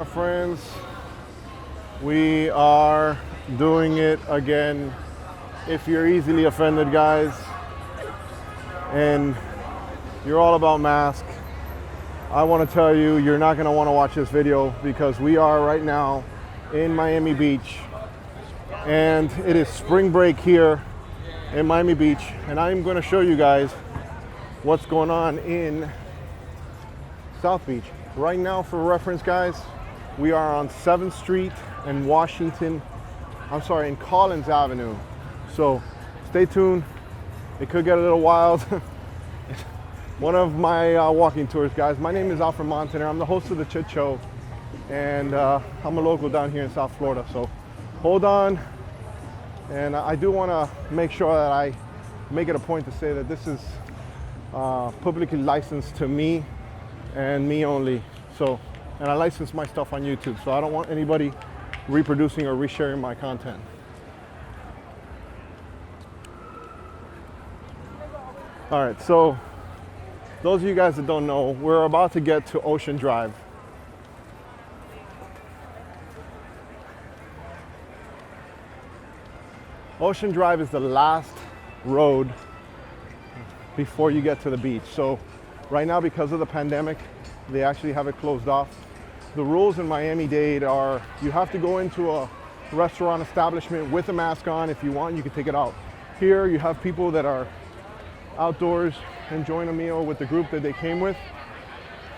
Friends, we are doing it again. If you're easily offended, guys, and you're all about masks, I want to tell you, you're not going to want to watch this video because we are right now in Miami Beach, and it is spring break here in Miami Beach, and I'm going to show you guys what's going on in South Beach. Right now, for reference, guys, we are on 7th Street and in Collins Avenue. So stay tuned. It could get a little wild. One of my walking tours, guys. My name is Alfred Montaner. I'm the host of the Chit Show, and I'm a local down here in South Florida. So hold on. And I do want to make sure that I make it a point to say that this is publicly licensed to me and me only. So, and I license my stuff on YouTube, so I don't want anybody reproducing or resharing my content. All right, so those of you guys that don't know, we're about to get to Ocean Drive. Ocean Drive is the last road before you get to the beach. So right now, because of the pandemic, they actually have it closed off. The rules in Miami-Dade are you have to go into a restaurant establishment with a mask on. If you want, you can take it out. Here you have people that are outdoors enjoying a meal with the group that they came with.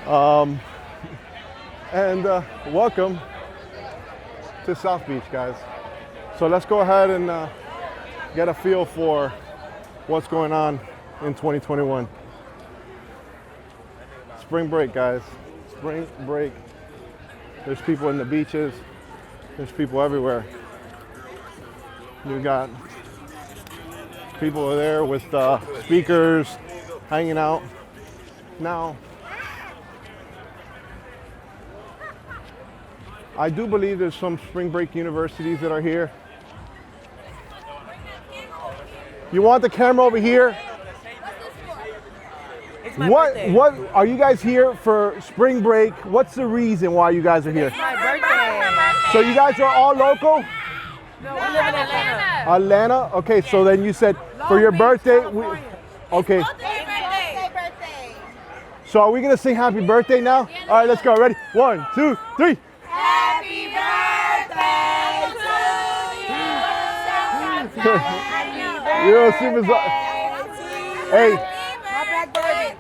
Welcome to South Beach, guys. So let's go ahead and get a feel for what's going on in 2021. Spring break, guys. Spring break. There's people in the beaches. There's people everywhere. You got people there with speakers, hanging out. Now, I do believe there's some spring break universities that are here. You want the camera over here? It's my birthday. What are you guys here for spring break? What's the reason why you guys are here? It's my birthday. So you guys are all local? No, we live in Atlanta. Atlanta? Okay, so then you said for your birthday, okay. Birthday. So are we gonna sing happy birthday now? All right, let's go. Ready? 1, 2, 3. Happy birthday to you. You're super. Hey.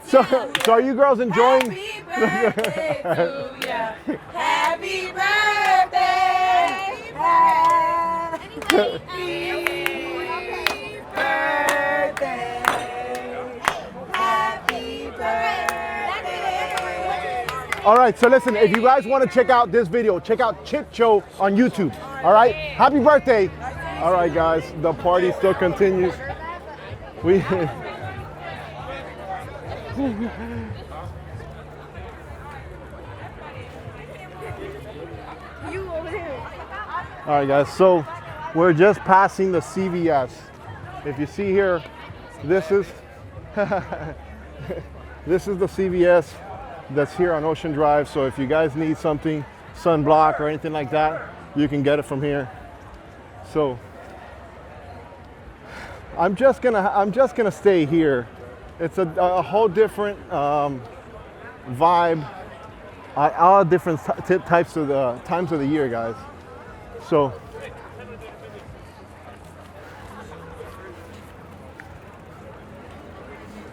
So are you girls enjoying? Happy birthday to you. Happy birthday. Happy birthday. Happy birthday. All right, so listen, if you guys want to check out this video, check out Chit Show on YouTube. All right, happy birthday. All right, guys, the party still continues. All right, guys, so we're just passing the CVS. If you see here, this is this is the CVS that's here on Ocean Drive. So if you guys need something, sunblock or anything like that, you can get it from here. So I'm just gonna stay here. It's a whole different vibe, all different types of the times of the year, guys. So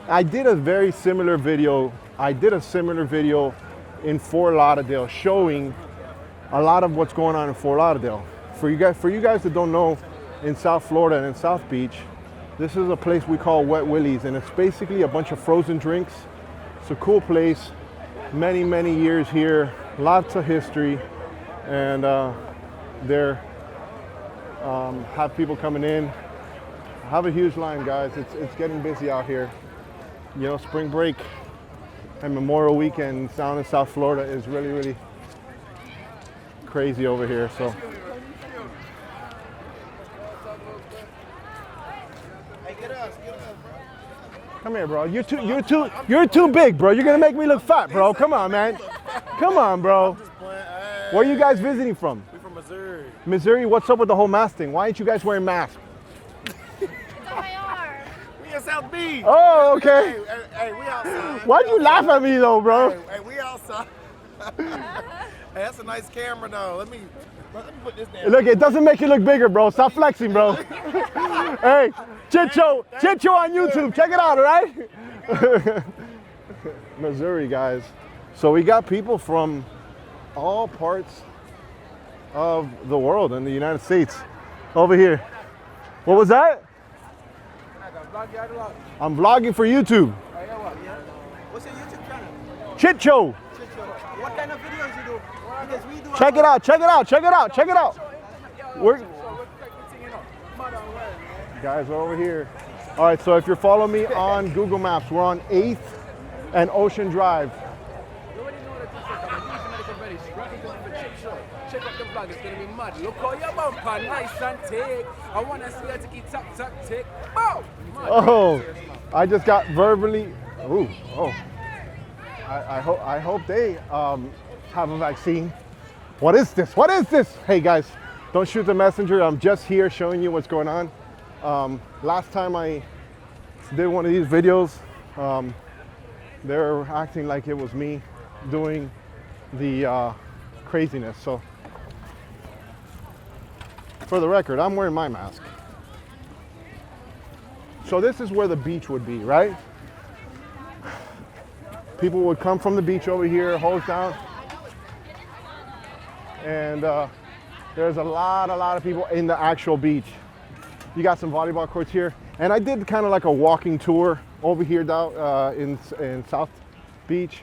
I did a very similar video. In Fort Lauderdale, showing a lot of what's going on in Fort Lauderdale. For you guys that don't know, in South Florida and in South Beach, this is a place we call Wet Willies, and it's basically a bunch of frozen drinks. It's a cool place. Many, many years here, lots of history, and there have people coming in. Have a huge line, guys. It's getting busy out here. You know, spring break and Memorial Weekend down in South Florida is really, really crazy over here. So. Come here, bro. You're too big, bro. You're gonna make me look fat, bro. Come on, man. Come on, bro. Where are you guys visiting from? We're from Missouri. Missouri, what's up with the whole mask thing? Why aren't you guys wearing masks? We in South Beach. Oh, okay. Hey, we outside. Why'd you laugh at me though, bro? Hey, we outside. Hey, that's a nice camera though. Let me put this down. Look, it doesn't make you look bigger, bro. Stop flexing, bro. Hey, Chit Show on YouTube. Check it out, all right? Missouri, guys. So we got people from all parts of the world in the United States over here. What was that? I'm vlogging for YouTube. What's your YouTube channel? Chit Show. What kind of videos you do? Because we do. Check it out, check it out, check it out, check it out. We're, guys, we're over here. All right, so if you're following me on Google Maps, we're on 8th and Ocean Drive. Check out the vlog, it's gonna be mad. Look how your bumper, nice and thick. I wanna see her to keep tuck, tick. Boom! Oh, I just got verbally. Ooh, oh. I hope they have a vaccine. What is this? What is this? Hey guys, don't shoot the messenger. I'm just here showing you what's going on. Last time I did one of these videos, they were acting like it was me doing the craziness. So for the record, I'm wearing my mask. So this is where the beach would be, right? People would come from the beach over here, hose down. And there's a lot of people in the actual beach. You got some volleyball courts here. And I did kind of like a walking tour over here down in South Beach.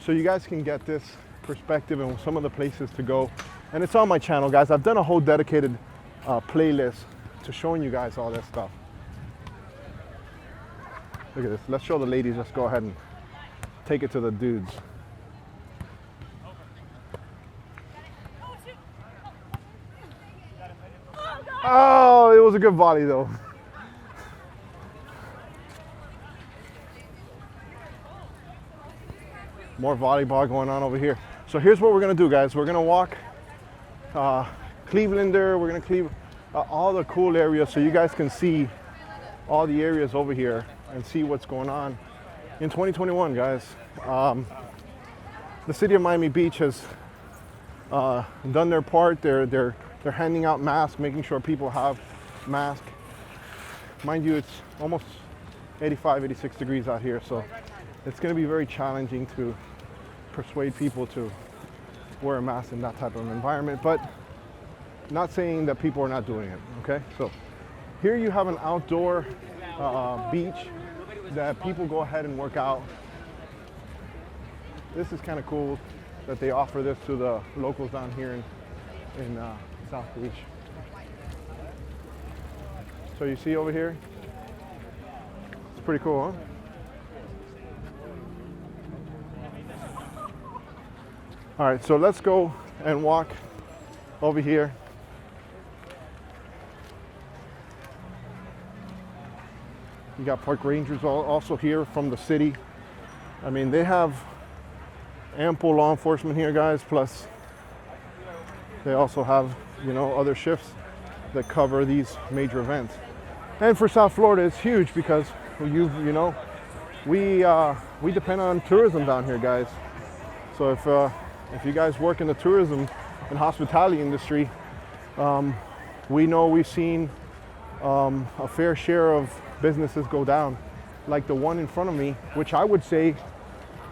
So you guys can get this perspective and some of the places to go. And it's on my channel, guys. I've done a whole dedicated playlist to showing you guys all that stuff. Look at this. Let's show the ladies. Let's go ahead and take it to the dudes. Oh, it was a good volley though. More volleyball going on over here. So here's what we're gonna do, guys. We're gonna walk Clevelander. We're gonna cleave all the cool areas so you guys can see all the areas over here and see what's going on in 2021, guys. The city of Miami Beach has done their part. They're handing out masks, making sure people have masks. Mind you, it's almost 85, 86 degrees out here, so it's going to be very challenging to persuade people to wear a mask in that type of environment, but not saying that people are not doing it, okay? So here you have an outdoor beach that people go ahead and work out. This is kind of cool that they offer this to the locals down here in South Beach. So you see over here, it's pretty cool, huh? All right, so let's go and walk over here. You got park rangers also here from the city. I mean, they have ample law enforcement here, guys, plus they also have, you know, other shifts that cover these major events. And for South Florida, it's huge because you know, we depend on tourism down here, guys. So if you guys work in the tourism and hospitality industry, we know we've seen a fair share of businesses go down, like the one in front of me, which I would say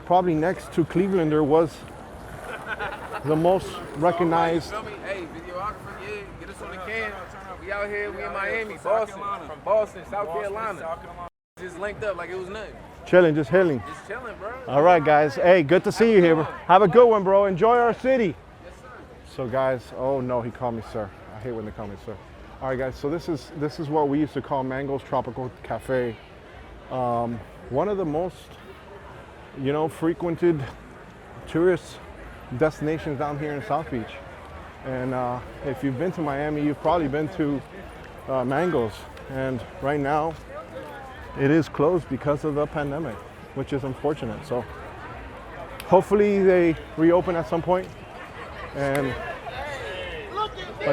probably next to Clevelander was the most recognized. Hey, videographer, yeah, get us on the cam. We out here, we in Miami, Boston, from Boston, South Carolina. Just linked up like it was nothing. Chilling, just hailing. Just chilling, bro. All right, guys. Hey, good to see you here. Have a good one, bro. Enjoy our city. Yes, sir. So, guys, oh no, he called me sir. I hate when they call me sir. All right, guys. So this is what we used to call Mango's Tropical Cafe. One of the most, you know, frequented tourist destinations down here in South Beach. And if you've been to Miami, you've probably been to Mango's. And right now, it is closed because of the pandemic, which is unfortunate. So hopefully they reopen at some point. But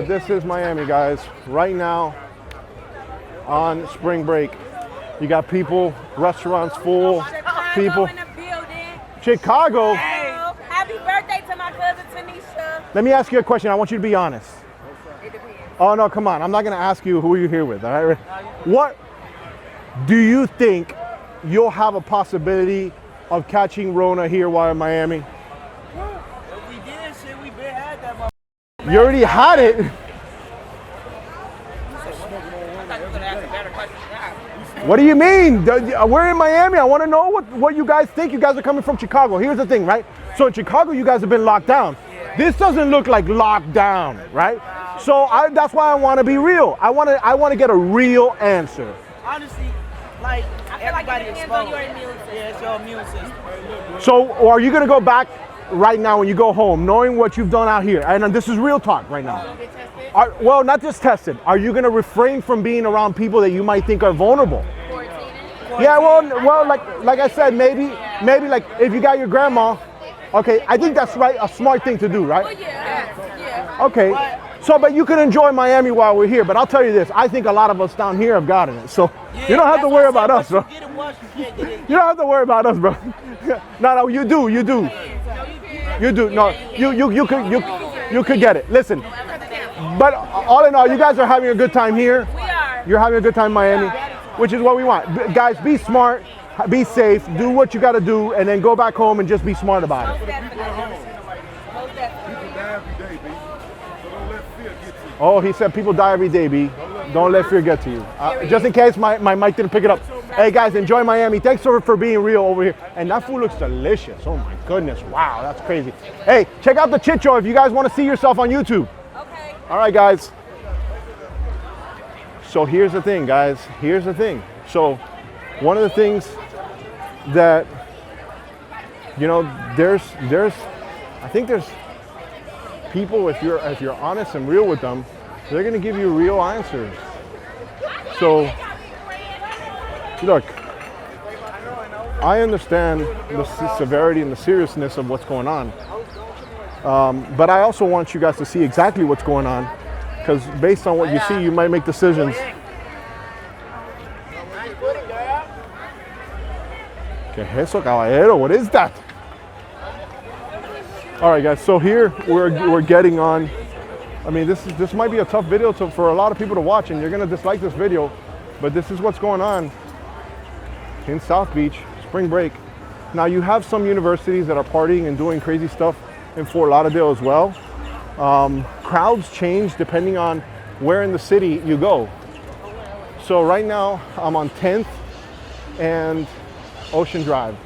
this is Miami, guys. Right now, on spring break, you got people, restaurants full, people. In the building. Chicago. Happy birthday to my cousin Tanisha. Let me ask you a question. I want you to be honest. It depends. Oh no, come on. I'm not gonna ask you who you're here with. All right. What do you think you'll have a possibility of catching Rona here while in Miami? If we did shit, we been had that motherfucker. You already had it. What do you mean? We're in Miami. I want to know what you guys think. You guys are coming from Chicago. Here's the thing, right? So in Chicago, you guys have been locked down. This doesn't look like locked down, right? So that's why I want to be real. I want to get a real answer. Honestly, like everybody it is depends on exposed. your immune system. Yeah, it's your immune system. So are you going to go back right now when you go home, knowing what you've done out here? And this is real talk right now. Well, not just tested. Are you going to refrain from being around people that you might think are vulnerable? Yeah, well, like I said, maybe like if you got your grandma, okay, I think that's right, a smart thing to do, right? Yeah. Okay, so but you can enjoy Miami while we're here. But I'll tell you this, I think a lot of us down here have gotten it, so you don't have to worry about us, bro. You get it once, you can't get it. You don't have to worry about us, bro. No, you do. You do. No, you could get it. Listen, but all in all, you guys are having a good time here. We are. You're having a good time in Miami, which is what we want. Guys, be smart, be safe, do what you got to do, and then go back home and just be smart about it. Oh, he said people die every day, B. Don't let fear get to you. Just in case my mic didn't pick it up. Hey, guys, enjoy Miami. Thanks for being real over here. And that food looks delicious. Oh, my goodness. Wow, that's crazy. Hey, check out the Chit Show if you guys want to see yourself on YouTube. Okay. All right, guys. So here's the thing, guys. Here's the thing. So one of the things that, you know, I think there's people, if you're honest and real with them, they're going to give you real answers. So look, I understand the severity and the seriousness of what's going on, but I also want you guys to see exactly what's going on, because based on what you see, you might make decisions. ¿Qué es eso, caballero? What is that? All right, guys. So here we're getting on. I mean, this might be a tough video for a lot of people to watch, and you're gonna dislike this video, but this is what's going on in South Beach, spring break. Now you have some universities that are partying and doing crazy stuff in Fort Lauderdale as well. Crowds change depending on where in the city you go. So right now I'm on 10th and Ocean Drive.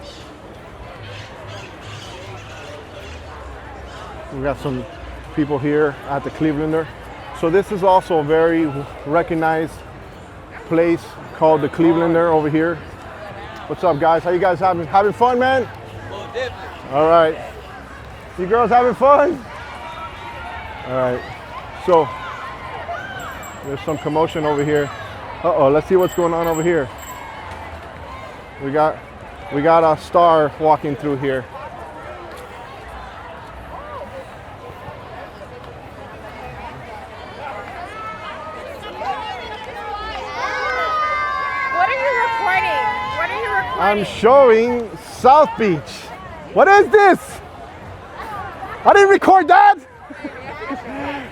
We got some people here at the Clevelander. So this is also a very recognized place called the Clevelander over here. What's up, guys? How you guys having fun, man? All right. You girls having fun? All right. So there's some commotion over here. Uh-oh, let's see what's going on over here. We got a star walking through here. I'm showing South Beach. What is this? I didn't record that.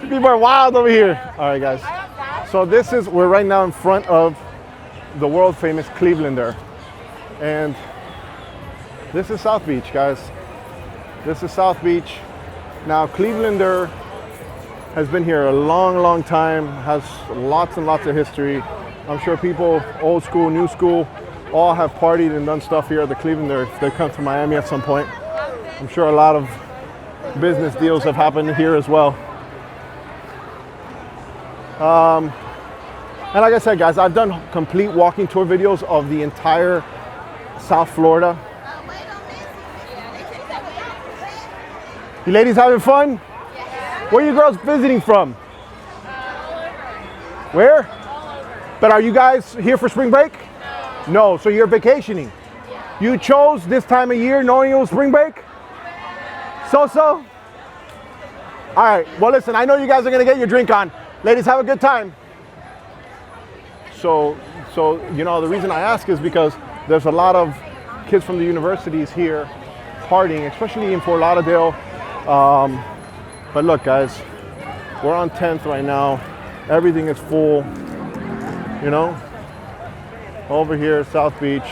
People are wild over here. All right, guys. So we're right now in front of the world famous Clevelander. And this is South Beach, guys. This is South Beach. Now, Clevelander has been here a long, long time, has lots and lots of history. I'm sure people, old school, new school, all have partied and done stuff here at the Clevelander if they come to Miami at some point. I'm sure a lot of business deals have happened here as well. And like I said, guys, I've done complete walking tour videos of the entire South Florida. You ladies having fun? Where are you girls visiting from? Where? But are you guys here for spring break? No, so you're vacationing. You chose this time of year knowing it was spring break? So? All right, well listen, I know you guys are gonna get your drink on. Ladies, have a good time. So you know, the reason I ask is because there's a lot of kids from the universities here partying, especially in Fort Lauderdale. But look guys, we're on 10th right now. Everything is full, you know. Over here, South Beach.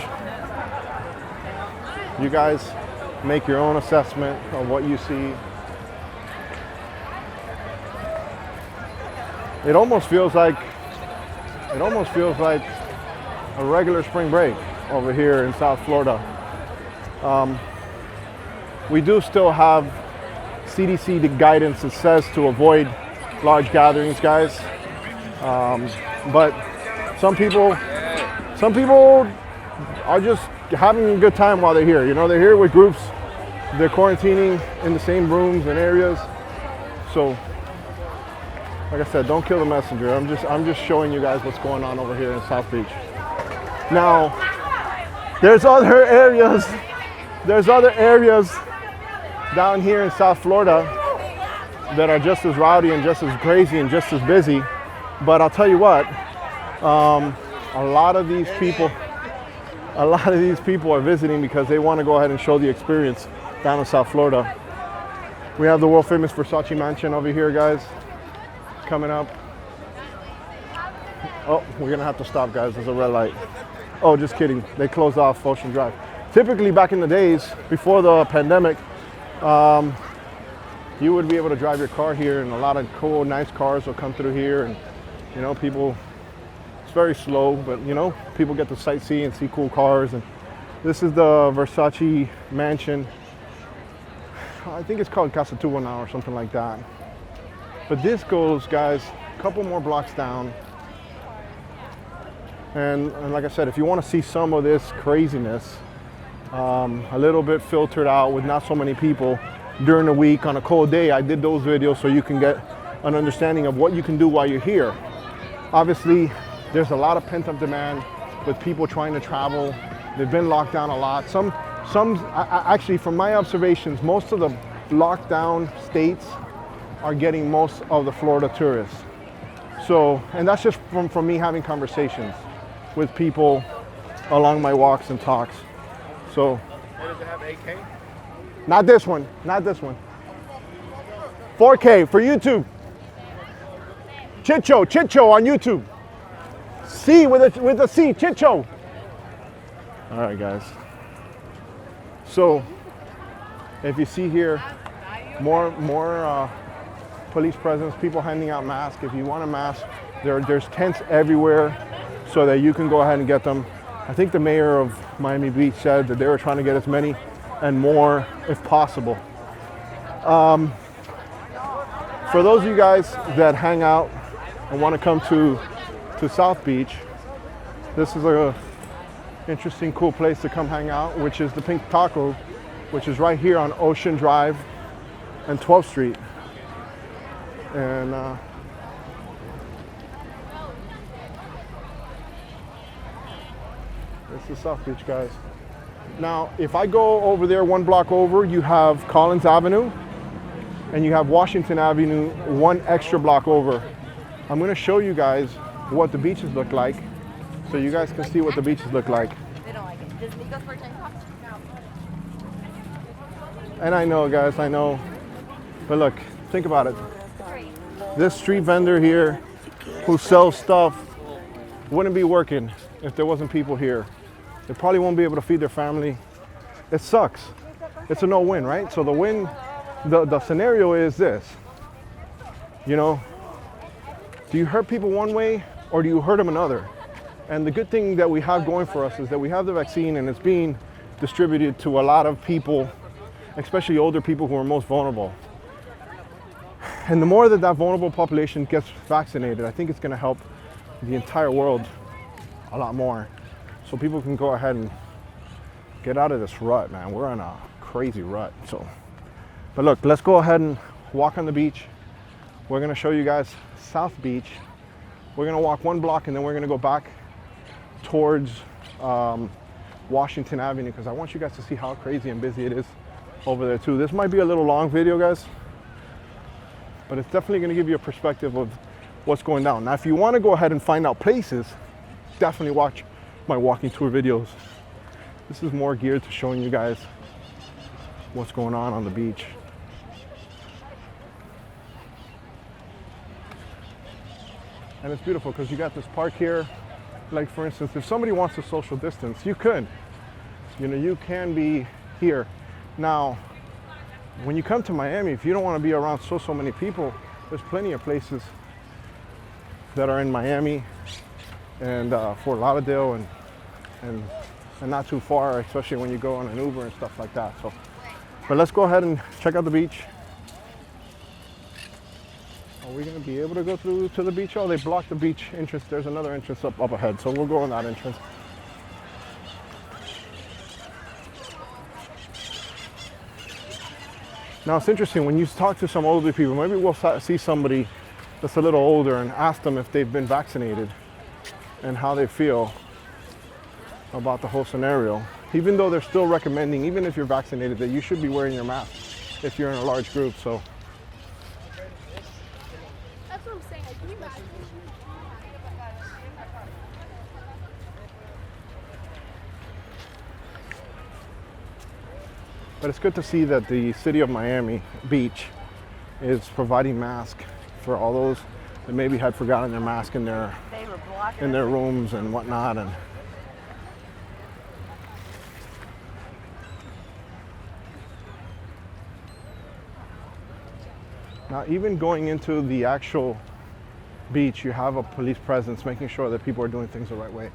You guys make your own assessment of what you see. It almost feels like a regular spring break over here in South Florida. We do still have CDC guidance that says to avoid large gatherings, guys. But some people are just having a good time while they're here. You know, they're here with groups. They're quarantining in the same rooms and areas. So, like I said, don't kill the messenger. I'm just showing you guys what's going on over here in South Beach. Now, there's other areas down here in South Florida that are just as rowdy and just as crazy and just as busy. But I'll tell you what, a lot of these people are visiting because they want to go ahead and show the experience down in South Florida. We have the world famous Versace Mansion over here, guys, coming up. Oh, we're gonna have to stop, guys. There's a red light. Oh, just kidding. They closed off Ocean Drive. Typically, back in the days before the pandemic, you would be able to drive your car here, and a lot of cool, nice cars will come through here, and you know, people. It's very slow, but you know, people get to sightsee and see cool cars. And this is the Versace Mansion. I think it's called Casa Tubo now or something like that. But this goes, guys, a couple more blocks down. And like I said, if you want to see some of this craziness, a little bit filtered out with not so many people during the week on a cold day, I did those videos so you can get an understanding of what you can do while you're here. Obviously, there's a lot of pent-up demand with people trying to travel. They've been locked down a lot. Actually, from my observations, most of the lockdown states are getting most of the Florida tourists. So, and that's just from me having conversations with people along my walks and talks. So, Does it have 8K? not this one, not this one. 4K for YouTube. Chit Show on YouTube. C with a C, Chit Show. All right, guys. So, if you see here, more police presence, people handing out masks. If you want a mask, there's tents everywhere so that you can go ahead and get them. I think the mayor of Miami Beach said that they were trying to get as many and more if possible. For those of you guys that hang out and want to come to South Beach, this is a interesting, cool place to come hang out, which is the Pink Taco, which is right here on Ocean Drive and 12th Street. And this is South Beach, guys. Now, if I go over there one block over, you have Collins Avenue and you have Washington Avenue one extra block over. I'm gonna show you guys what the beaches look like so you guys can see what the beaches look like. They don't like it. Does Nico for 10 bucks? And I know, guys, I know. But look, think about it. This street vendor here who sells stuff wouldn't be working if there wasn't people here. They probably won't be able to feed their family. It sucks. It's a no-win, right? So the scenario is this. You know, do you hurt people one way or do you hurt them another? And the good thing that we have going for us is that we have the vaccine and it's being distributed to a lot of people, especially older people who are most vulnerable. And the more that vulnerable population gets vaccinated, I think it's going to help the entire world a lot more. So people can go ahead and get out of this rut, man. We're in a crazy rut. So, but look, let's go ahead and walk on the beach. We're going to show you guys South Beach. We're going to walk one block and then we're going to go back towards Washington Avenue because I want you guys to see how crazy and busy it is over there too. This might be a little long video, guys. but it's definitely going to give you a perspective of what's going down. Now, if you want to go ahead and find out places, definitely watch my walking tour videos. This is more geared to showing you guys what's going on the beach. And it's beautiful because you got this park here. Like for instance, if somebody wants to social distance, you could. You know, you can be here. Now, when you come to Miami, if you don't want to be around so many people, there's plenty of places that are in Miami and Fort Lauderdale and not too far, especially when you go on an Uber and stuff like that. So, but let's go ahead and check out the beach. Are we going to be able to go through to the beach? Oh, they blocked the beach entrance. There's another entrance up ahead, so we'll go in that entrance. Now it's interesting, when you talk to some older people, maybe we'll see somebody that's a little older and ask them if they've been vaccinated and how they feel about the whole scenario. Even though they're still recommending, even if you're vaccinated, that you should be wearing your mask if you're in a large group. So That's what I'm saying. Can you imagine? but it's good to see that the city of Miami Beach is providing masks for all those that maybe had forgotten their mask in their rooms and whatnot. And now, even going into the actual beach, you have a police presence making sure that people are doing things the right way.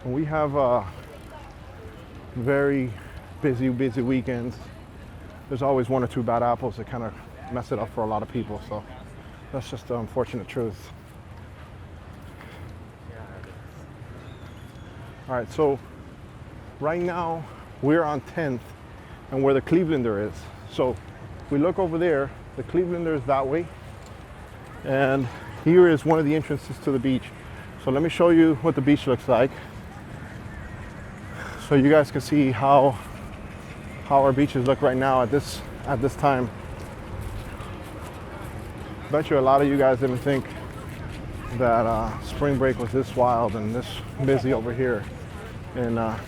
And we have very busy weekends. There's always one or two bad apples that kind of mess it up for a lot of people. So that's just the unfortunate truth. All right, so right now we're on 10th and where the Clevelander is. So we look over there, the Clevelander is that way. And here is one of the entrances to the beach. So let me show you what the beach looks like, so you guys can see how our beaches look right now at this time. Bet you a lot of you guys didn't think that spring break was this wild and this busy over here. And I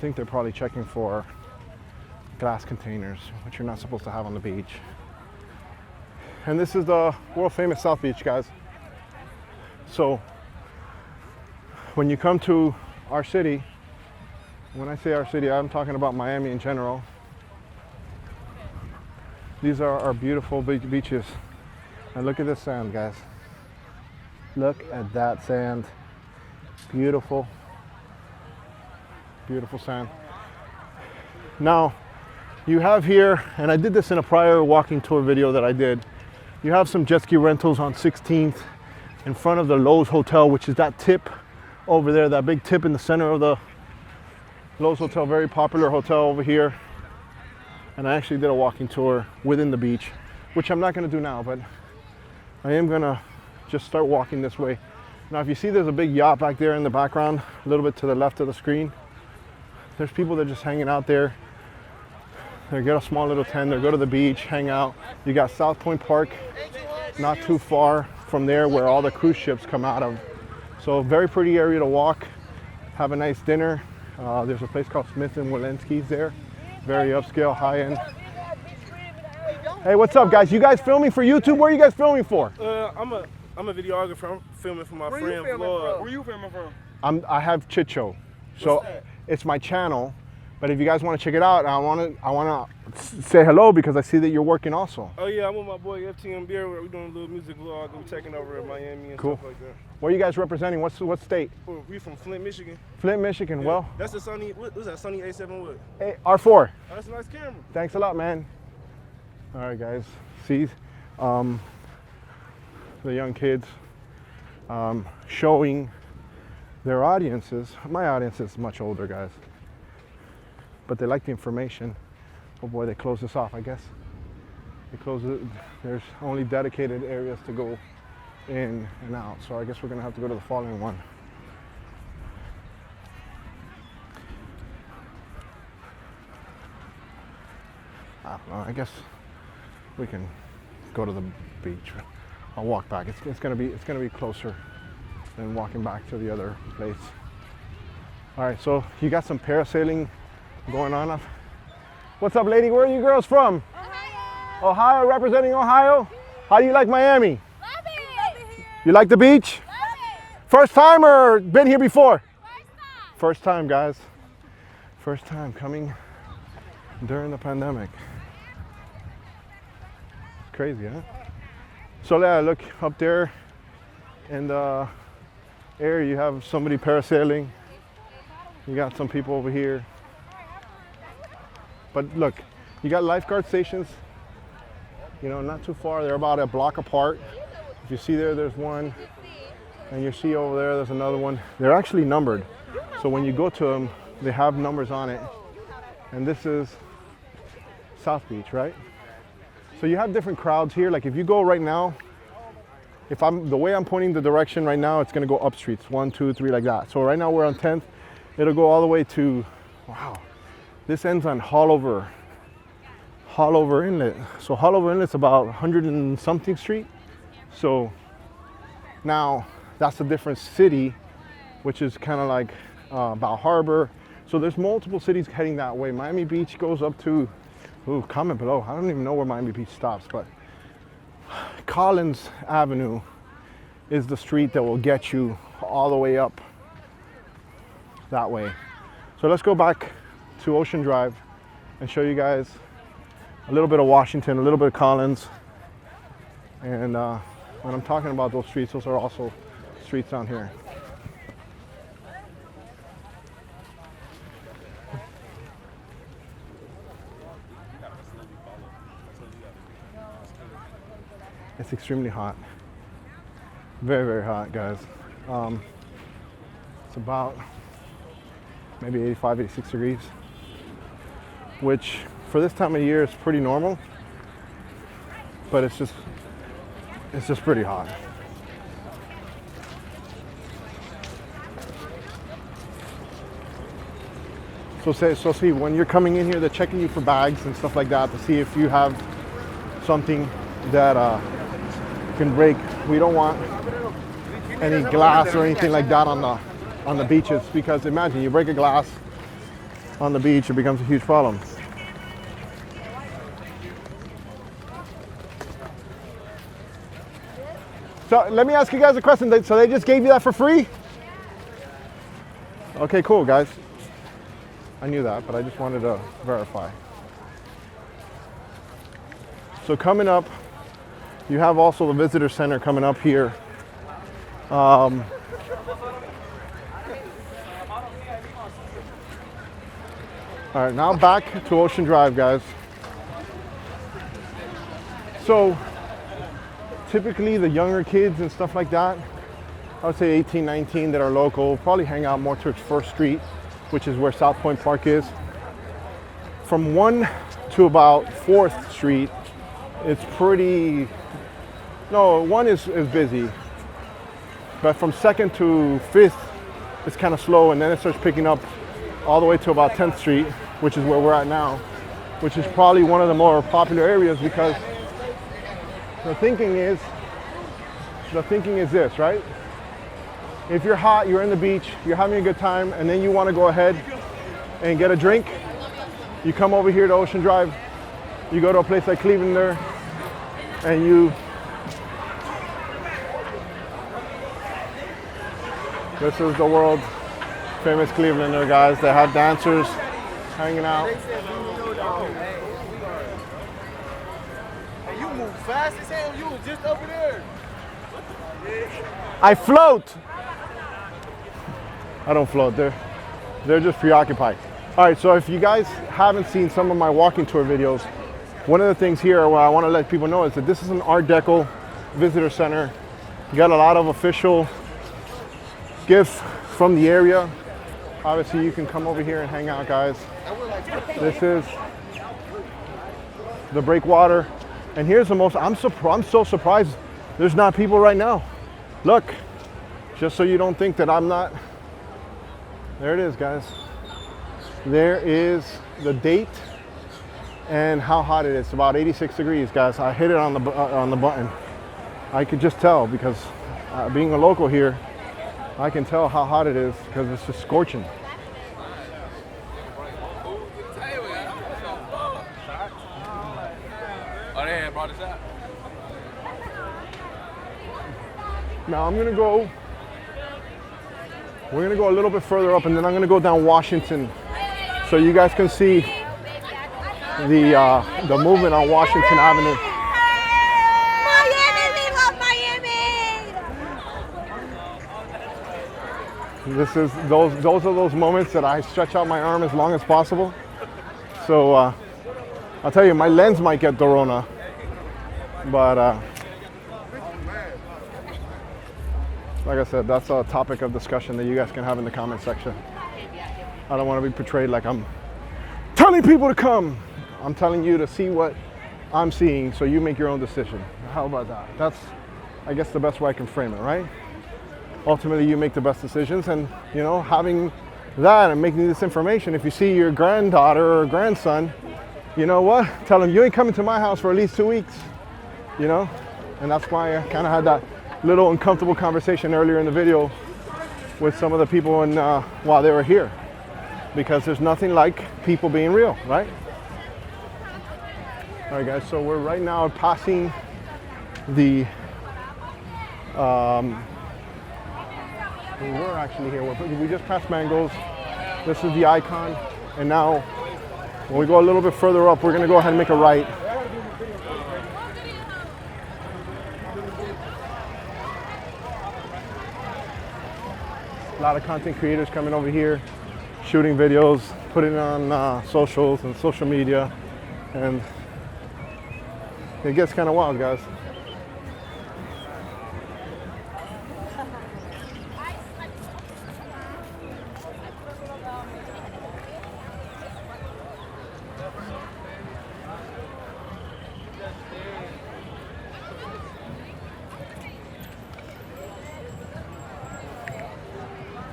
think they're probably checking for glass containers, which you're not supposed to have on the beach. And this is the world famous South Beach, guys. So when you come to our city, when I say our city, I'm talking about Miami in general. These are our beautiful beaches. And look at this sand, guys. Look at that sand. Beautiful. Beautiful sand. Now, you have here, and I did this in a prior walking tour video that I did, you have some jet ski rentals on 16th in front of the Lowe's Hotel, which is that tip over there, that big tip in the center of the Lowe's Hotel, very popular hotel over here. And I actually did a walking tour within the beach, which I'm not gonna do now, but I am gonna just start walking this way. Now, if you see there's a big yacht back there in the background, a little bit to the left of the screen, there's people that are just hanging out there. They get a small little tent, they go to the beach, hang out. You got South Point Park, not too far from there, where all the cruise ships come out of. So very pretty area to walk, have a nice dinner. There's a place called Smith & Wollensky's there. Very upscale, high end. Hey, what's up, guys? You guys filming for YouTube? Where are you guys filming for? I'm a videographer. I'm filming for my friend Floyd. Where you filming from? I have Chit Show. So it's my channel. But if you guys want to check it out, I want to say hello because I see that you're working also. Oh yeah, I'm with my boy FTM Beer. We're doing a little music vlog. We're taking over in Miami and cool. Stuff like that. Where are you guys representing? What state? We from Flint, Michigan. Flint, Michigan. Yeah. Well, that's the Sony. What's that? Sony A7 Wood. R4. Oh, that's a nice camera. Thanks a lot, man. All right, guys. See, the young kids showing their audiences. My audience is much older, guys. But they like the information. Oh boy, they close this off, I guess. They close it. There's only dedicated areas to go in and out. So I guess we're gonna have to go to the following one. I don't know, I guess we can go to the beach. I'll walk back. It's gonna be closer than walking back to the other place. All right, so you got some parasailing going on. What's up, lady? Where are you girls from? Ohio. Ohio, representing Ohio. How do you like Miami? Love it. You like the beach? Love it. First time or been here before? First time. First time, guys. First time coming during the pandemic. Crazy, huh? So yeah, look up there in the area, you have somebody parasailing. You got some people over here. But look, you got lifeguard stations, you know, not too far. They're about a block apart. If you see there, there's one. And you see over there, there's another one. They're actually numbered. So when you go to them, they have numbers on it. And this is South Beach, right? So you have different crowds here. Like if you go right now, the way I'm pointing the direction right now, it's gonna go up streets, 1, 2, 3, like that. So right now we're on 10th. It'll go all the way to, wow, this ends on Haulover Inlet. So Haulover Inlet's about 100 and something street. So now that's a different city, which is kind of like Bal Harbor. So there's multiple cities heading that way. Miami Beach goes up to, ooh, comment below. I don't even know where Miami Beach stops, but Collins Avenue is the street that will get you all the way up that way. So let's go back to Ocean Drive and show you guys a little bit of Washington, a little bit of Collins. And when I'm talking about those streets, those are also streets down here. It's extremely hot. Very, very hot, guys. It's about maybe 85, 86 degrees, which for this time of year is pretty normal, but it's just pretty hot. So see, when you're coming in here, they're checking you for bags and stuff like that to see if you have something that can break. We don't want any glass or anything like that on the beaches, because imagine you break a glass on the beach, it becomes a huge problem. So let me ask you guys a question. So they just gave you that for free? Okay, cool, guys. I knew that, but I just wanted to verify. So coming up, you have also the visitor center coming up here. All right, now back to Ocean Drive, guys. So typically the younger kids and stuff like that, I would say 18, 19 that are local, probably hang out more towards First Street, which is where South Point Park is. From 1 to about 4th Street, it's pretty, no, 1 is busy. But from 2nd to 5th, it's kind of slow, and then it starts picking up all the way to about 10th Street, which is where we're at now, which is probably one of the more popular areas, because the thinking is this, right? If you're hot, you're in the beach, you're having a good time, and then you want to go ahead and get a drink, you come over here to Ocean Drive, you go to a place like Clevelander, and this is the world famous Clevelander, guys. They have dancers hanging out. Hey, you move fast as hell. You was just over there. I float. I don't float. They're just preoccupied. All right, so if you guys haven't seen some of my walking tour videos, one of the things here what I want to let people know is that this is an Art Deco visitor center. You got a lot of official gifts from the area. Obviously, you can come over here and hang out, guys. This is the breakwater. And here's the most, I'm so surprised there's not people right now. Look, just so you don't think that I'm not. There it is, guys. There is the date and how hot it is. It's about 86 degrees, guys. I hit it on the button. I could just tell because being a local here, I can tell how hot it is because it's just scorching. Oh, they brought us out. Now we're gonna go a little bit further up, and then I'm gonna go down Washington so you guys can see the movement on Washington Avenue. Miami, we love Miami. This is those are those moments that I stretch out my arm as long as possible. So I'll tell you, my lens might get Dorona, but like I said, that's a topic of discussion that you guys can have in the comment section. I don't want to be portrayed like I'm telling people to come. I'm telling you to see what I'm seeing so you make your own decision. How about that? That's, I guess, the best way I can frame it, right? Ultimately, you make the best decisions, and you know, having that and making this information, if you see your granddaughter or grandson, you know what? Tell them you ain't coming to my house for at least 2 weeks, you know? And that's why I kind of had that little uncomfortable conversation earlier in the video with some of the people while they were here, because there's nothing like people being real, right? All right, guys, so we're right now passing the we were actually here. We just passed Mangoes. This is the Icon, and now when we go a little bit further up, we're gonna go ahead and make a right. A lot of content creators coming over here, shooting videos, putting it on socials and social media, and it gets kind of wild, guys.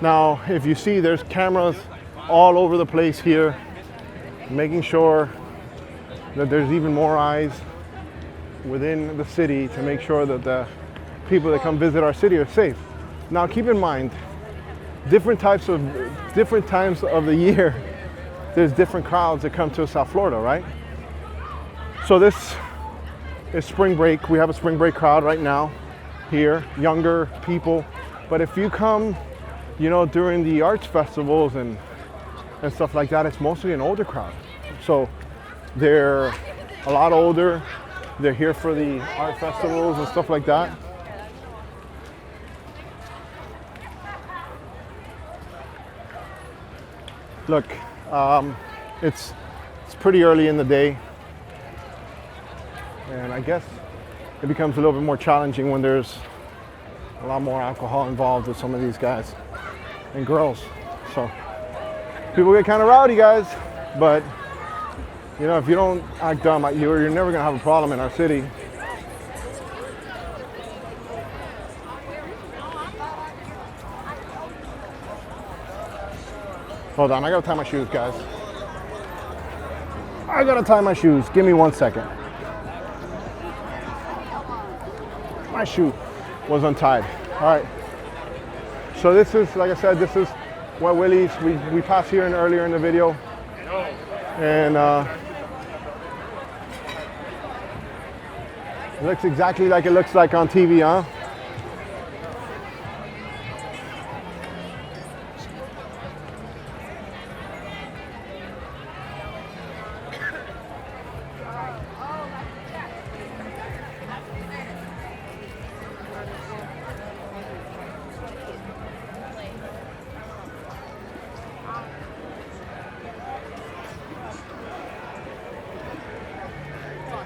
Now, if you see, there's cameras all over the place here, making sure that there's even more eyes within the city to make sure that the people that come visit our city are safe. Now, keep in mind, different times of the year, there's different crowds that come to South Florida, right? So this is spring break. We have a spring break crowd right now here, younger people. But if you come, you know, during the arts festivals and stuff like that, it's mostly an older crowd. So they're a lot older. They're here for the art festivals and stuff like that. Look, it's pretty early in the day, and I guess it becomes a little bit more challenging when there's a lot more alcohol involved with some of these guys and girls. So people get kind of rowdy, guys, but you know, if you don't act dumb, you're never gonna have a problem in our city. Hold on, I gotta tie my shoes, guys. I gotta tie my shoes. Give me 1 second. My shoe was untied. All right. So this is, like I said, this is what Willies, we passed here earlier in the video. And it looks exactly like it looks like on TV, huh?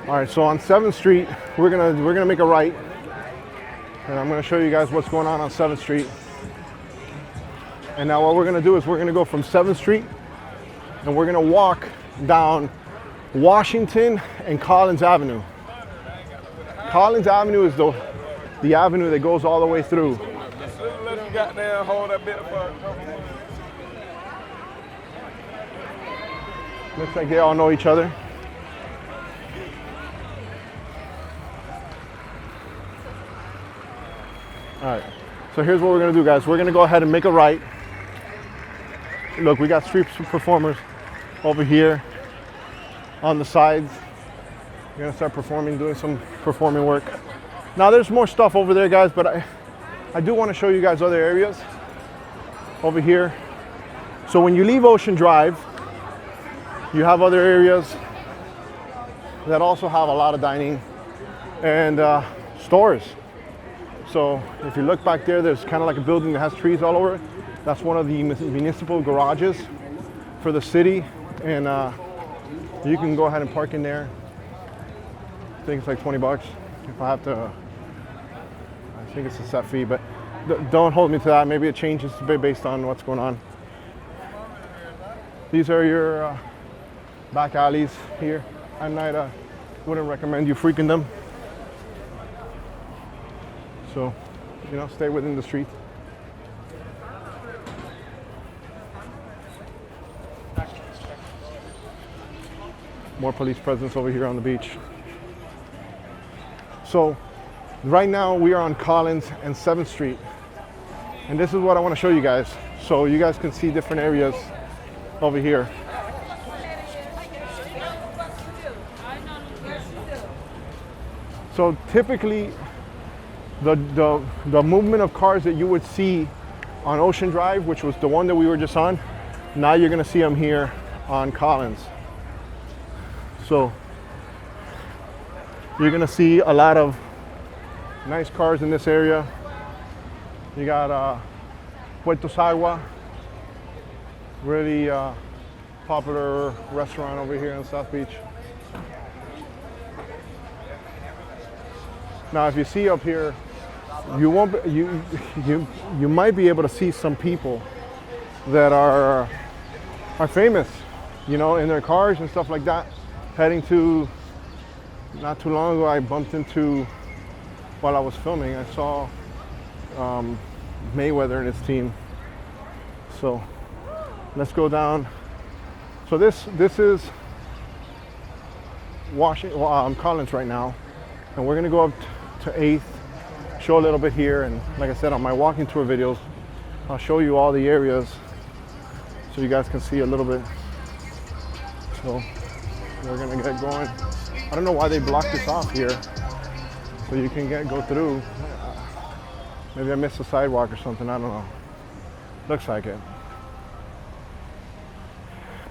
All right, so on 7th Street, we're gonna make a right, and I'm gonna show you guys what's going on 7th Street. And now what we're gonna do is we're gonna go from 7th Street, and we're gonna walk down Washington and Collins Avenue. Collins Avenue is the the avenue that goes all the way through. Let them goddamn hold that bit of fun. Looks like they all know each other. All right, so here's what we're gonna do, guys. We're gonna go ahead and make a right. Look, we got street performers over here on the sides. We're gonna start performing, doing some performing work. Now there's more stuff over there, guys, but I do want to show you guys other areas over here. So when you leave Ocean Drive, you have other areas that also have a lot of dining and stores. So if you look back there, there's kind of like a building that has trees all over it. That's one of the municipal garages for the city, and you can go ahead and park in there. I think it's like 20 bucks. If I have to, I think it's a set fee, but don't hold me to that. Maybe it changes a bit based on what's going on. These are your back alleys here. At night, wouldn't recommend you freaking them. So, you know, stay within the street. More police presence over here on the beach. So, right now we are on Collins and 7th Street. And this is what I want to show you guys. So you guys can see different areas over here. So typically, the movement of cars that you would see on Ocean Drive, which was the one that we were just on, now you're gonna see them here on Collins. So you're gonna see a lot of nice cars in this area. You got Puerto Sagua, really popular restaurant over here in South Beach. Now, if you see up here, you won't be, you might be able to see some people that are famous, you know, in their cars and stuff like that. Heading to, not too long ago, I bumped into, while I was filming, I saw Mayweather and his team. So let's go down. So this is Washington, Collins right now, and we're gonna go up to 8th, show a little bit here, and like I said, on my walking tour videos, I'll show you all the areas so you guys can see a little bit. So we're gonna get going. I don't know why they blocked this off here, so you can go through. Maybe I missed a sidewalk or something, I don't know. Looks like it.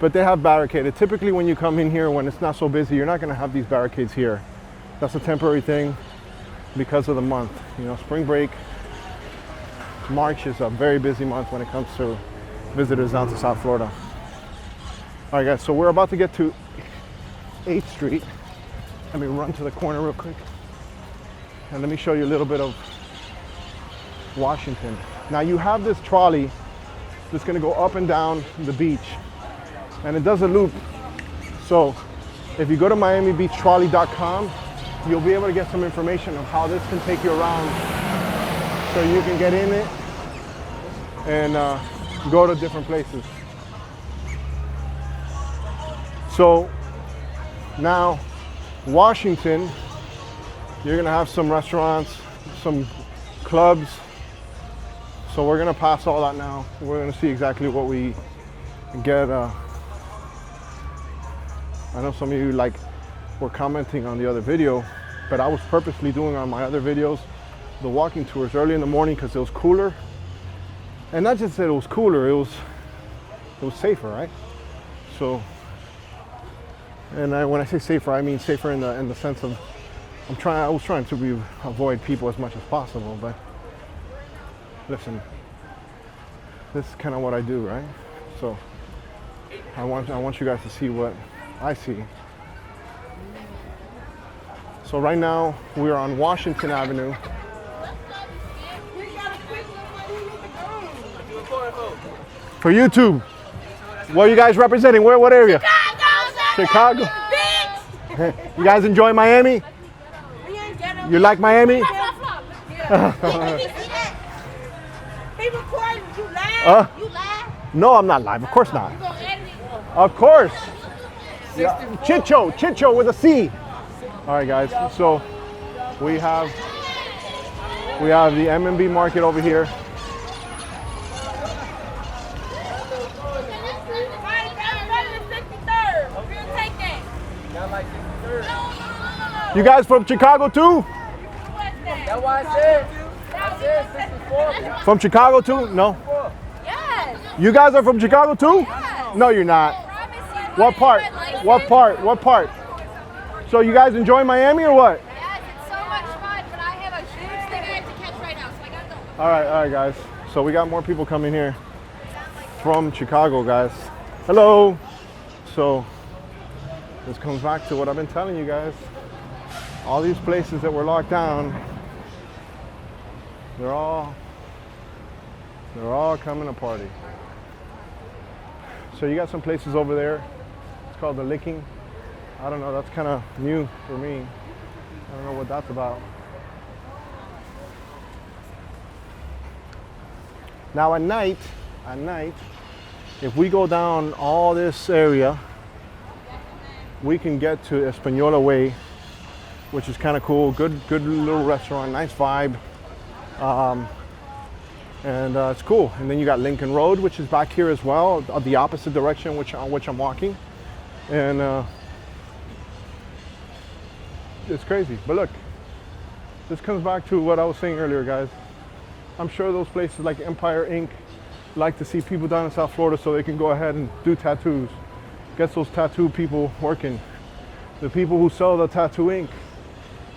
But they have barricaded. Typically when you come in here, when it's not so busy, you're not gonna have these barricades here. That's a temporary thing because of the month. You know, spring break, March is a very busy month when it comes to visitors down to South Florida. All right guys, so we're about to get to 8th Street. Let me run to the corner real quick. And let me show you a little bit of Washington. Now you have this trolley that's gonna go up and down the beach, and it does a loop. So if you go to miamibeachtrolley.com, you'll be able to get some information of how this can take you around, so you can get in it and go to different places. So now Washington, you're gonna have some restaurants, some clubs. So we're gonna pass all that now. We're gonna see exactly what we get. I know some of you were commenting on the other video, but I was purposely doing on my other videos the walking tours early in the morning because it was cooler. And not just that it was cooler, it was safer, right? So, and when I say safer, I mean safer in the sense of I was trying to avoid people as much as possible, but listen, this is kind of what I do, right? So I want you guys to see what I see. So right now we're on Washington Avenue. For YouTube, what are you guys representing? What area? Chicago. You guys enjoy Miami? You like Miami? He recording. You live? You live? No, I'm not live. Of course not. You gonna edit it? Of course. Yeah. Chit Show with a C. All right, guys. So we have the M&B market over here. You guys from Chicago too? That's why I said 64. From Chicago too? No. Yes. You guys are from Chicago too? Yes. No, you're not. Promise you. What part? What part? What part? So you guys enjoy Miami or what? Yes, it's so much fun, but I have a huge thing I have to catch right now, so I gotta go. All right, guys. So we got more people coming here from Chicago, guys. Hello. So this comes back to what I've been telling you guys. All these places that were locked down, they're all coming to party. So you got some places over there. It's called the Licking. I don't know, that's kind of new for me. I don't know what that's about. Now at night, if we go down all this area, we can get to Española Way, which is kind of cool. Good little restaurant, nice vibe. And it's cool. And then you got Lincoln Road, which is back here as well, the opposite direction which I'm walking. And it's crazy. But look, this comes back to what I was saying earlier, guys. I'm sure those places like Empire Inc. like to see people down in South Florida so they can go ahead and do tattoos. Get those tattoo people working. The people who sell the tattoo ink.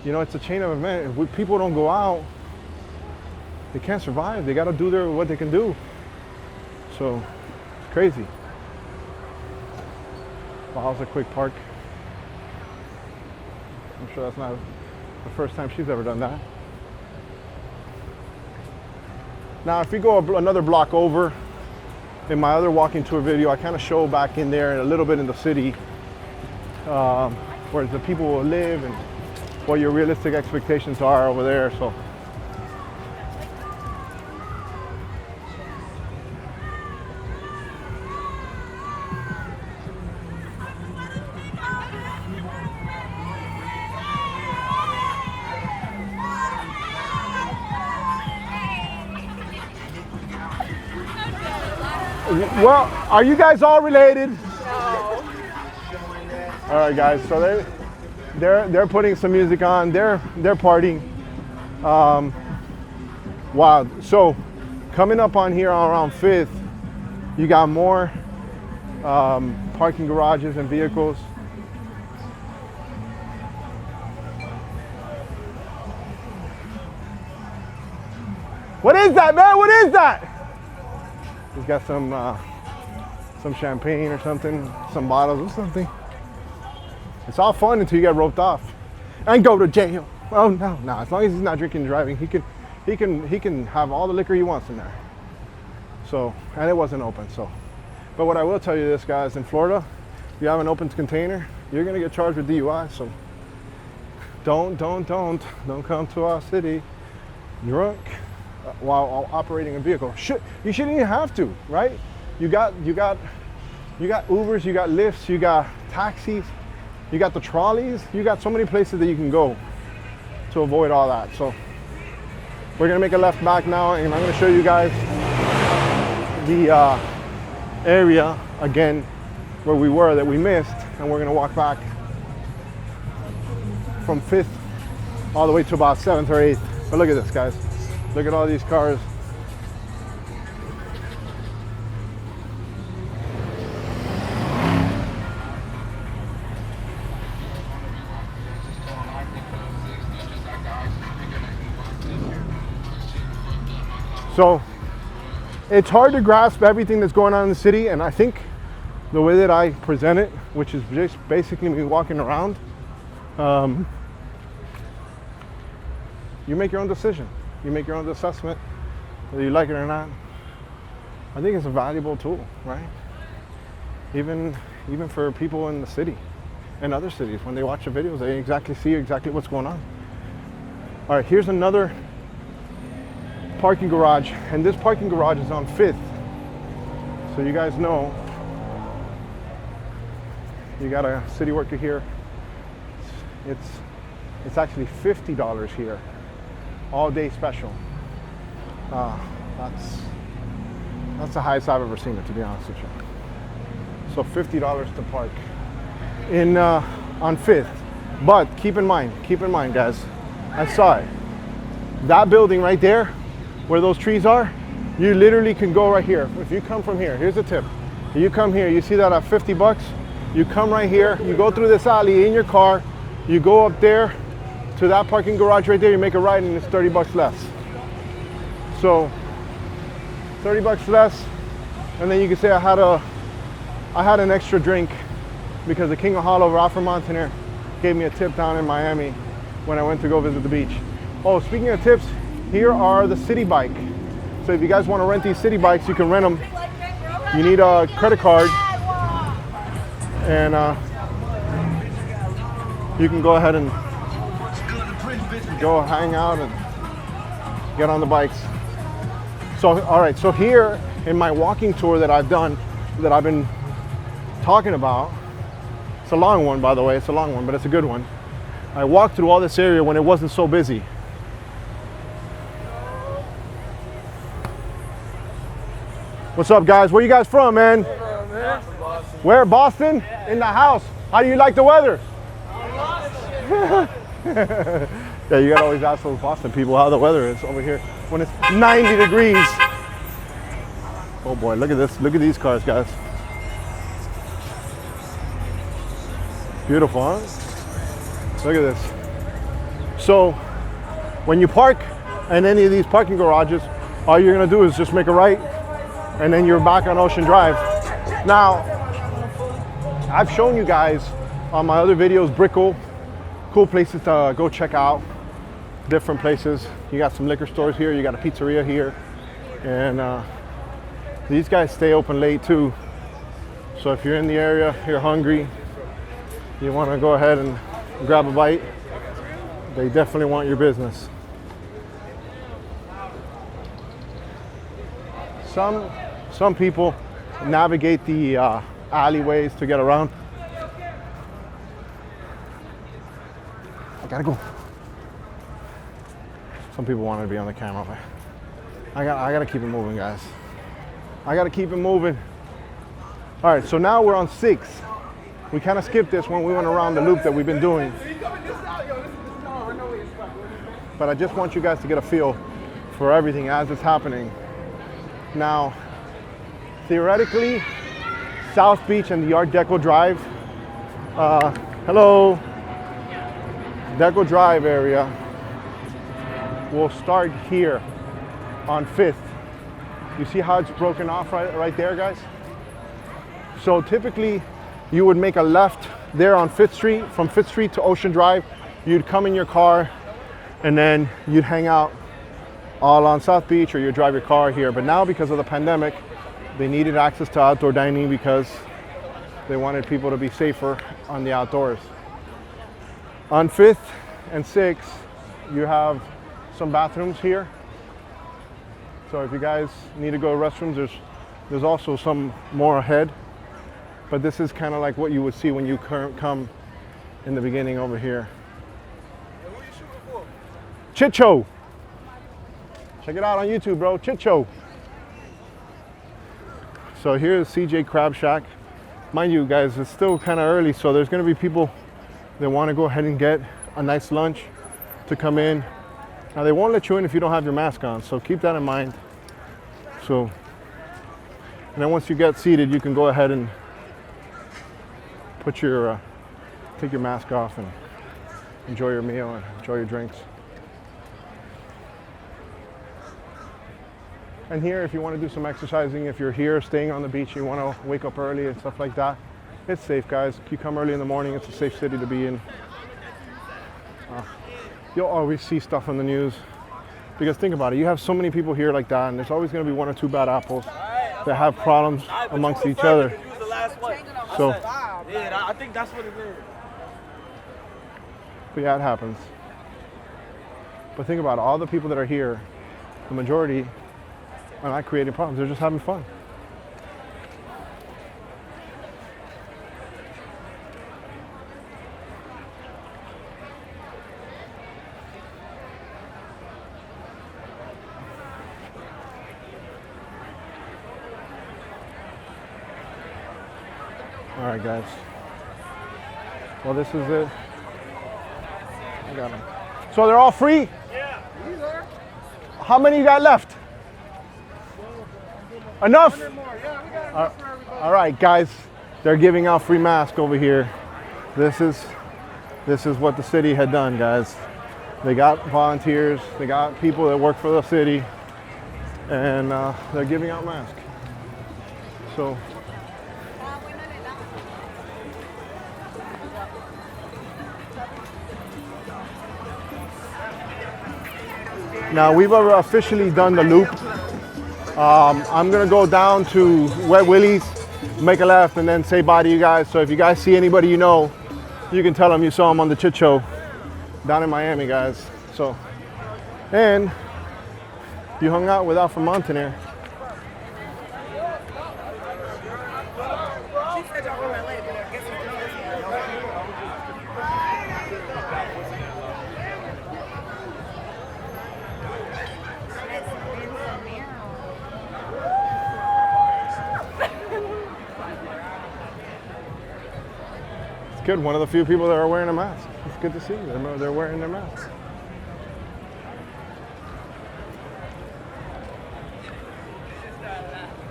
You know, it's a chain of events. If people don't go out, they can't survive. They got to do what they can do. So, it's crazy. Well, how's a quick park? I'm sure that's not the first time she's ever done that. Now, if you go another block over, in my other walking tour video, I kind of show back in there and a little bit in the city where the people will live and what your realistic expectations are over there. So. Well, are you guys all related? No. All right, guys. So they're putting some music on. They're partying. Wow. So coming up on here around 5th, you got more parking garages and vehicles. What is that, man? What is that? He's got some champagne or something, some bottles or something. It's all fun until you get roped off and go to jail. Oh no, as long as he's not drinking and driving, he can have all the liquor he wants in there. So, and it wasn't open. So, but what I will tell you this, guys, in Florida, if you have an open container, you're gonna get charged with DUI. So, don't come to our city drunk while operating a vehicle. You shouldn't even have to, right? You got Ubers, you got Lyfts, you got taxis, you got the trolleys, you got so many places that you can go to avoid all that. So we're gonna make a left back now, and I'm gonna show you guys the area again where we were that we missed, and we're gonna walk back from 5th all the way to about 7th or 8th. But look at this, guys. Look at all these cars. So it's hard to grasp everything that's going on in the city, and I think the way that I present it, which is just basically me walking around, you make your own decision. You make your own assessment, whether you like it or not. I think it's a valuable tool, right? Even for people in the city and other cities, when they watch the videos, they see exactly what's going on. All right, here's another parking garage, and this parking garage is on 5th. So you guys know, you got a city worker here. It's actually $50 here, all day special. That's the highest I've ever seen it, to be honest with you. So $50 to park in on 5th. But keep in mind, guys, I saw it. That building right there, where those trees are, you literally can go right here. If you come from here, here's a tip. If you come here, you see that at 50 bucks, you come right here, you go through this alley in your car, you go up there to that parking garage right there, you make a right, and it's 30 bucks less. So 30 bucks less, and then you can say I had an extra drink because the King of Hollover, Alfred Montaner, gave me a tip down in Miami when I went to go visit the beach. Oh, speaking of tips, here are the city bike. So if you guys want to rent these city bikes, you can rent them. You need a credit card, and you can go ahead and go hang out and get on the bikes. So, all right, so here in my walking tour that I've done, that I've been talking about, it's a long one, by the way, it's a long one, but it's a good one. I walked through all this area when it wasn't so busy. What's up, guys? Where you guys from, man? Where? Boston? In the house. How do you like the weather? Yeah, you gotta always ask those Boston people how the weather is over here when it's 90 degrees. Oh boy, look at this. Look at these cars, guys. Beautiful, huh? Look at this. So when you park in any of these parking garages, all you're gonna do is just make a right, and then you're back on Ocean Drive. Now, I've shown you guys on my other videos, Brickell, cool places to go check out, different places. You got some liquor stores here, you got a pizzeria here, and these guys stay open late too. So if you're in the area, you're hungry, you want to go ahead and grab a bite, they definitely want your business. Some people navigate the alleyways to get around. I gotta go. Some people want to be on the camera, but I gotta keep it moving, guys. I gotta keep it moving. All right, so now we're on 6th. We kind of skipped this when we went around the loop that we've been doing. But I just want you guys to get a feel for everything as it's happening. Now, theoretically, South Beach and the Art Deco Drive, hello, Deco Drive area will start here on 5th. You see how it's broken off right there, guys? So typically, you would make a left there on 5th Street, from 5th Street to Ocean Drive. You'd come in your car, and then you'd hang out all on South Beach, or you'd drive your car here. But now, because of the pandemic, they needed access to outdoor dining because they wanted people to be safer on the outdoors. On 5th and 6th, you have some bathrooms here. So if you guys need to go to restrooms, there's also some more ahead. But this is kind of like what you would see when you come in the beginning over here. Hey, who you shooting for? Chit Show. Check it out on YouTube, bro. Chit Show. So here's CJ Crab Shack. Mind you, guys, it's still kind of early, so there's going to be people that want to go ahead and get a nice lunch to come in. Now, they won't let you in if you don't have your mask on, so keep that in mind. So, and then once you get seated, you can go ahead and put your, take your mask off and enjoy your meal and enjoy your drinks. And here, if you want to do some exercising, if you're here staying on the beach, you want to wake up early and stuff like that, it's safe, guys. You come early in the morning, it's a safe city to be in. You'll always see stuff on the news, because think about it, you have so many people here like that, and there's always going to be 1 or 2 bad apples that have problems amongst each other. So, yeah, I think that's what it is. But yeah, it happens. But think about it, all the people that are here the majority are not creating problems. They're just having fun. All right, guys. Well, this is it. I got them. So they're all free? Yeah. How many you got left? Enough? All right, guys. They're giving out free masks over here. This is what the city had done, guys. They got volunteers. They got people that work for the city, and they're giving out masks. So. Now we've officially done the loop. I'm gonna go down to Willies, make a left, and then say bye to you guys. So if you guys see anybody you know, you can tell them you saw them on the Chit Show down in Miami, guys. So, and you hung out with Alfred Montaner. Good. One of the few people that are wearing a mask. It's good to see. They're wearing their masks.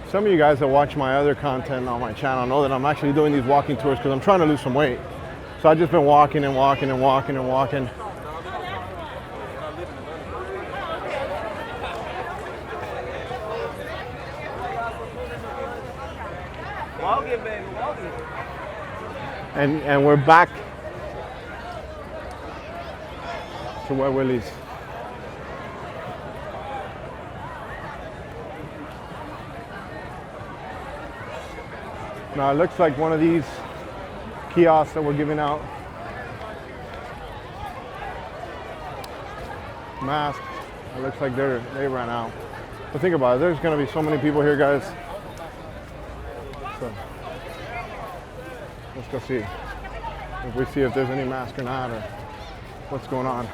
Some of you guys that watch my other content on my channel know that I'm actually doing these walking tours because I'm trying to lose some weight. So I've just been walking and walking and walking and walking. Walk it, baby. Walk it. And we're back to where Willies. Now it looks like one of these kiosks that we're giving out masks. It looks like they ran out. But think about it, there's gonna be so many people here, guys. So let's go see if we see if there's any mask or not, or what's going on.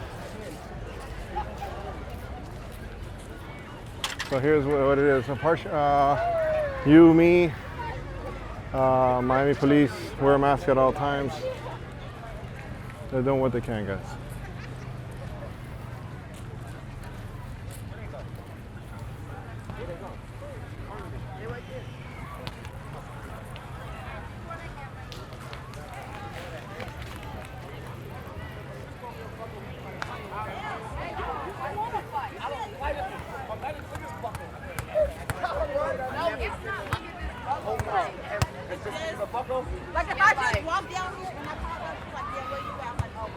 So here's what it is. You, me, Miami police wear a mask at all times. They're doing what they can, guys. Like if I just walk down here and I pop up, it's like, yeah, where you at? I'm like, oh,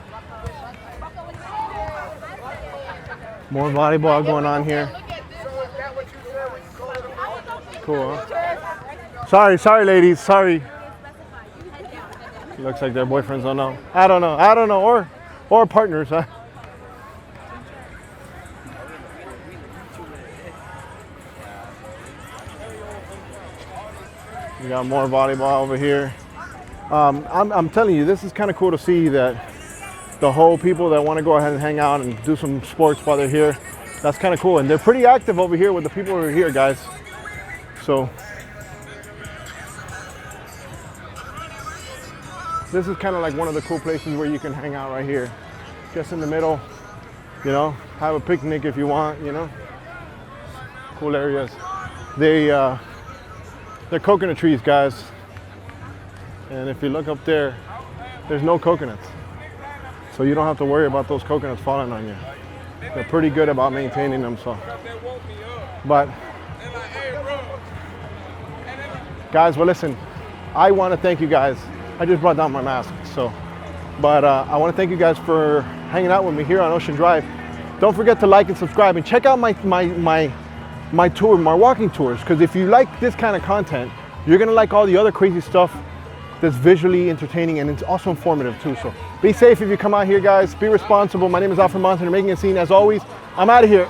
More volleyball going on here. Cool, huh? Sorry, ladies, sorry. Looks like their boyfriends don't know. I don't know, or partners, huh? We got more volleyball over here. I'm telling you, this is kind of cool to see that the whole people that want to go ahead and hang out and do some sports while they're here. That's kind of cool, and they're pretty active over here with the people who are here, guys. So this is kind of like one of the cool places where you can hang out right here, just in the middle. You know, have a picnic if you want. You know, cool areas. They're coconut trees, guys. And if you look up there, there's no coconuts. So you don't have to worry about those coconuts falling on you. They're pretty good about maintaining them, so. But, guys, well, listen, I want to thank you guys. I just brought down my mask, so. But I want to thank you guys for hanging out with me here on Ocean Drive. Don't forget to like and subscribe, and check out my walking tours, because if you like this kind of content, you're gonna like all the other crazy stuff that's visually entertaining, and it's also informative too. So be safe if you come out here, guys. Be responsible. My name is Alfred Montaner, making a scene. As always, I'm out of here.